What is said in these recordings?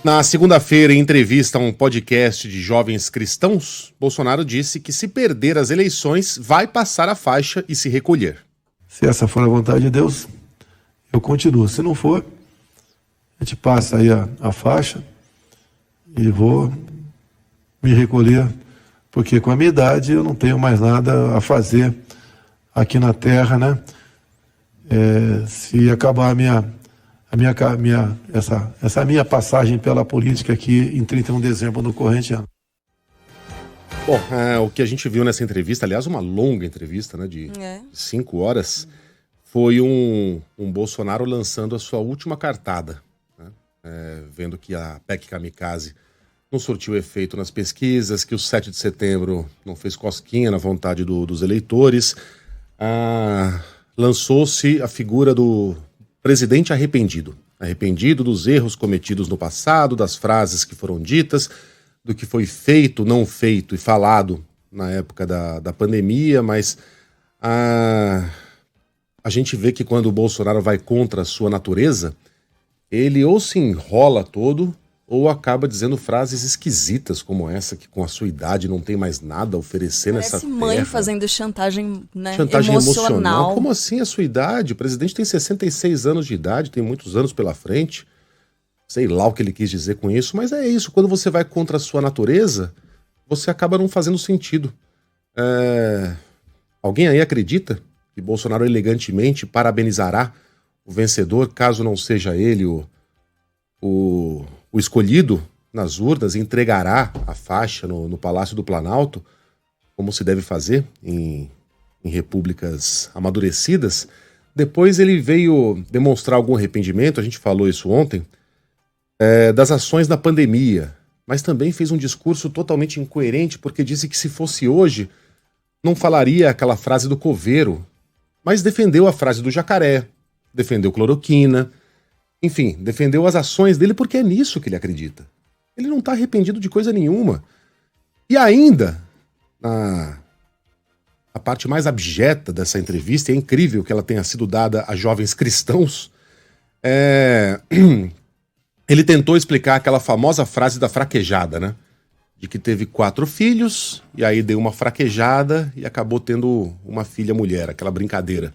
Na segunda-feira, em entrevista a um podcast de jovens cristãos, Bolsonaro disse que se perder as eleições, vai passar a faixa e se recolher. Se essa for a vontade de Deus, eu continuo. Se não for, a gente passa aí a faixa e vou me recolher, porque com a minha idade eu não tenho mais nada a fazer aqui na Terra, né? Se acabar essa minha passagem pela política aqui em 31 de dezembro no corrente ano. Bom, o que a gente viu nessa entrevista, aliás, uma longa entrevista, né, de 5 horas, foi um Bolsonaro lançando a sua última cartada, né, vendo que a PEC Kamikaze não surtiu efeito nas pesquisas, que o 7 de setembro não fez cosquinha na vontade dos eleitores. Lançou-se a figura do presidente arrependido dos erros cometidos no passado, das frases que foram ditas, do que foi feito, não feito e falado na época da pandemia, mas a gente vê que quando o Bolsonaro vai contra a sua natureza, ele ou se enrola todo ou acaba dizendo frases esquisitas como essa, que com a sua idade não tem mais nada a oferecer nessa terra. Parece mãe fazendo chantagem, né, chantagem emocional. Como assim a sua idade? O presidente tem 66 anos de idade, tem muitos anos pela frente. Sei lá o que ele quis dizer com isso, mas é isso. Quando você vai contra a sua natureza, você acaba não fazendo sentido. Alguém aí acredita que Bolsonaro elegantemente parabenizará o vencedor, caso não seja ele o escolhido nas urnas, entregará a faixa no Palácio do Planalto, como se deve fazer em repúblicas amadurecidas? Depois ele veio demonstrar algum arrependimento, a gente falou isso ontem, das ações na pandemia, mas também fez um discurso totalmente incoerente, porque disse que se fosse hoje, não falaria aquela frase do coveiro, mas defendeu a frase do jacaré, defendeu cloroquina, enfim, defendeu as ações dele porque é nisso que ele acredita. Ele não está arrependido de coisa nenhuma. E ainda, a parte mais abjeta dessa entrevista, é incrível que ela tenha sido dada a jovens cristãos, ele tentou explicar aquela famosa frase da fraquejada, né? De que teve 4 filhos, e aí deu uma fraquejada e acabou tendo uma filha mulher, aquela brincadeira.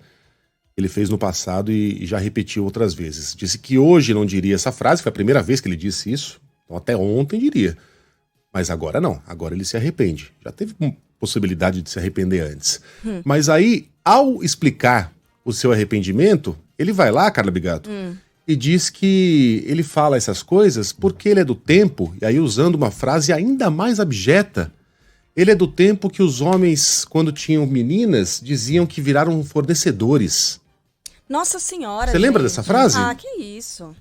Ele fez no passado e já repetiu outras vezes. Disse que hoje não diria essa frase, foi a primeira vez que ele disse isso, então até ontem diria. Mas agora não, agora ele se arrepende. Já teve possibilidade de se arrepender antes. Mas aí, ao explicar o seu arrependimento, ele vai lá, Carla Bigato, e diz que ele fala essas coisas porque ele é do tempo, e aí usando uma frase ainda mais abjeta, ele é do tempo que os homens, quando tinham meninas, diziam que viraram fornecedores. Nossa senhora, Você lembra dessa frase? Que isso.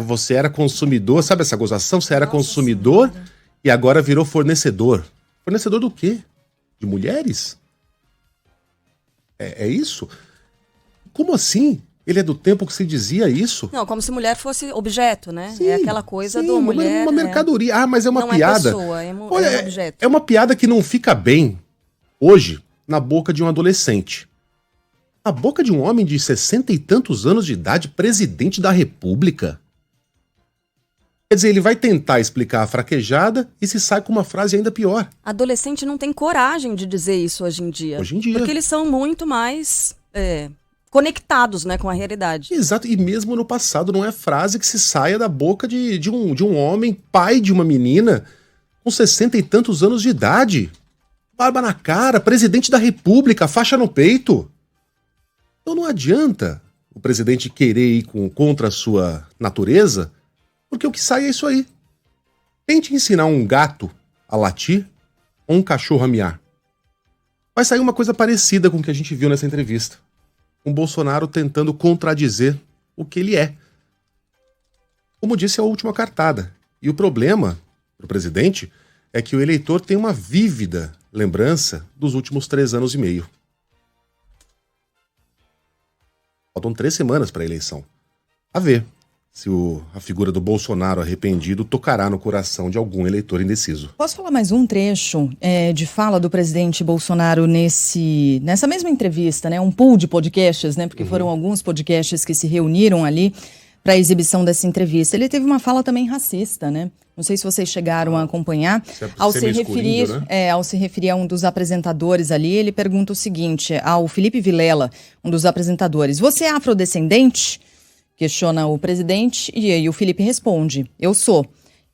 Você era consumidor, sabe essa gozação? Você era Nossa consumidor senhora. E agora virou fornecedor. Fornecedor do quê? De mulheres? É isso? Como assim? Ele é do tempo que se dizia isso? Não, como se mulher fosse objeto, né? Sim, é aquela coisa do uma mulher... Uma mercadoria. Mas é uma não piada. Não é pessoa, é um objeto. É uma piada que não fica bem, hoje, na boca de um adolescente. Na boca de um homem de 60 e tantos anos de idade, presidente da República. Quer dizer, ele vai tentar explicar a fraquejada e se sai com uma frase ainda pior. Adolescente não tem coragem de dizer isso hoje em dia. Hoje em dia. Porque eles são muito mais conectados, né, com a realidade. Exato, e mesmo no passado não é frase que se saia da boca de um homem, pai de uma menina, com 60 e tantos anos de idade. Barba na cara, presidente da República, faixa no peito. Então não adianta o presidente querer ir contra a sua natureza, porque o que sai é isso aí. Tente ensinar um gato a latir ou um cachorro a miar. Vai sair uma coisa parecida com o que a gente viu nessa entrevista. Um Bolsonaro tentando contradizer o que ele é. Como disse a última cartada. E o problema para o presidente é que o eleitor tem uma vívida lembrança dos últimos 3 anos e meio. Faltam 3 semanas para a eleição. A ver se a figura do Bolsonaro arrependido tocará no coração de algum eleitor indeciso. Posso falar mais um trecho de fala do presidente Bolsonaro nessa mesma entrevista, né? Um pool de podcasts, né? Porque foram alguns podcasts que se reuniram ali para a exibição dessa entrevista. Ele teve uma fala também racista, né? Não sei se vocês chegaram a acompanhar. Ao se referir, né? Ao se referir a um dos apresentadores ali, ele pergunta o seguinte ao Felipe Vilela, um dos apresentadores: você é afrodescendente? Questiona o presidente e aí o Felipe responde: eu sou.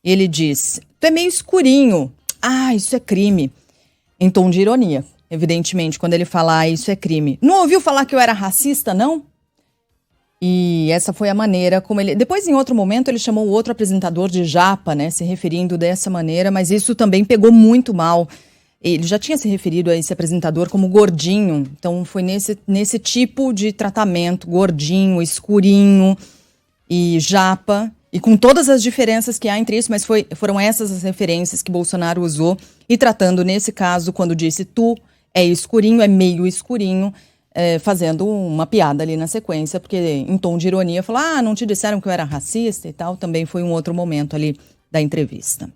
Ele diz: tu é meio escurinho. Ah, isso é crime. Em tom de ironia, evidentemente, quando ele fala, ah, isso é crime. Não ouviu falar que eu era racista, não? E essa foi a maneira como ele... Depois, em outro momento, ele chamou o outro apresentador de japa, né? Se referindo dessa maneira, mas isso também pegou muito mal. Ele já tinha se referido a esse apresentador como gordinho. Então, foi nesse tipo de tratamento, gordinho, escurinho e japa. E com todas as diferenças que há entre isso, mas foram essas as referências que Bolsonaro usou. E tratando, nesse caso, quando disse tu é escurinho, é meio escurinho, fazendo uma piada ali na sequência, porque em tom de ironia falou, não te disseram que eu era racista e tal, também foi um outro momento ali da entrevista.